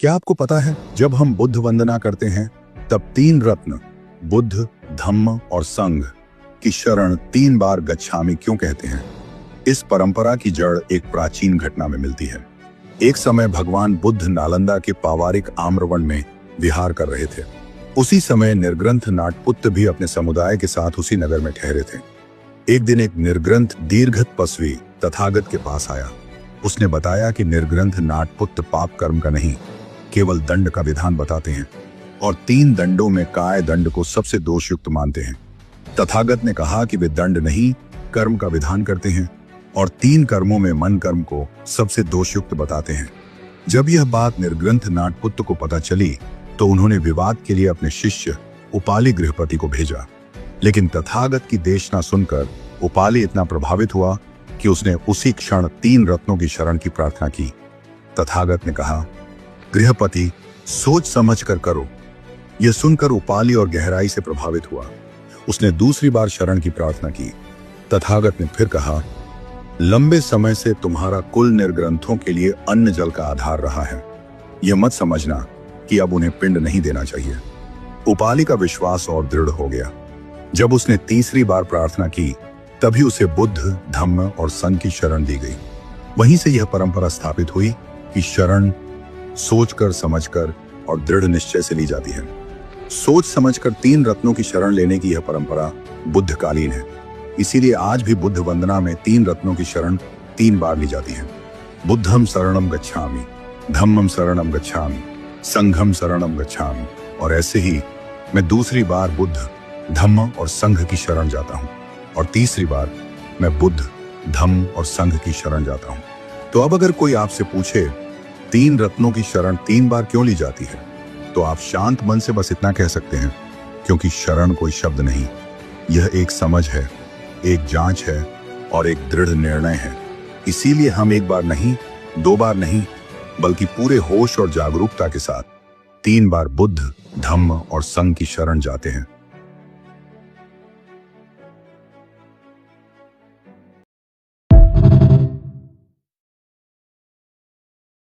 क्या आपको पता है, जब हम बुद्ध वंदना करते हैं तब 3 रत्न बुद्ध, धम्म और संघ की शरण 3 बार गच्छामि क्यों कहते हैं? इस परंपरा की जड़ एक प्राचीन घटना में मिलती है। एक समय भगवान बुद्ध नालंदा के पावारिक आम्रवन में विहार कर रहे थे। उसी समय निर्ग्रंथ नाटपुत्र भी अपने समुदाय के साथ उसी नगर में ठहरे थे। एक दिन एक निर्ग्रंथ दीर्घ तपस्वी तथागत के पास आया। उसने बताया कि निर्ग्रंथ नाटपुत्र पाप कर्म का नहीं, केवल दंड का विधान बताते हैं और 3 दंडों में काय दंड को सबसे दोषयुक्त मानते हैं। तथागत ने कहा कि वे दंड नहीं, कर्म का विधान करते हैं और 3 कर्मों में मन कर्म को सबसे दोषयुक्त बताते हैं। जब यह बात निर्ग्रंथ नाटपुत्र को पता चली तो उन्होंने विवाद के लिए अपने शिष्य उपाली गृहपति को भेजा। लेकिन तथागत की देशना सुनकर उपाली इतना प्रभावित हुआ कि उसने उसी क्षण 3 रत्नों की शरण की प्रार्थना की। तथागत ने कहा, गृहपति, सोच समझ कर करो। यह सुनकर उपाली और गहराई से प्रभावित हुआ। उसने दूसरी बार शरण की प्रार्थना की। तथागत ने फिर कहा, लंबे समय से तुम्हारा कुल निर्ग्रंथों के लिए अन्न जल का आधार रहा है। यह मत समझना कि अब उन्हें पिंड नहीं देना चाहिए। उपाली का विश्वास और दृढ़ हो गया। जब उसने तीसरी बार प्रार्थना की तभी उसे बुद्ध, धम्म और संघ की शरण दी गई। वहीं से यह परंपरा स्थापित हुई कि शरण सोचकर, समझकर और दृढ़ निश्चय से ली जाती है। सोच समझकर 3 रत्नों की शरण लेने की यह परंपरा बुद्धकालीन है। इसीलिए आज भी बुद्ध वंदना में 3 रत्नों की शरण 3 बार ली जाती है। बुद्धम शरणम गच्छामि, धम्मम शरणम गच्छामि, संघम शरणम गच्छामि। और ऐसे ही मैं दूसरी बार बुद्ध, धम्म और संघ की शरण जाता हूँ और तीसरी बार मैं बुद्ध, धम्म और संघ की शरण जाता हूँ। तो अब अगर कोई आपसे पूछे 3 रत्नों की शरण 3 बार क्यों ली जाती है, तो आप शांत मन से बस इतना कह सकते हैं, क्योंकि शरण कोई शब्द नहीं, यह एक समझ है, एक जांच है और एक दृढ़ निर्णय है। इसीलिए हम 1 बार नहीं, 2 बार नहीं, बल्कि पूरे होश और जागरूकता के साथ 3 बार बुद्ध, धम्म और संघ की शरण जाते हैं।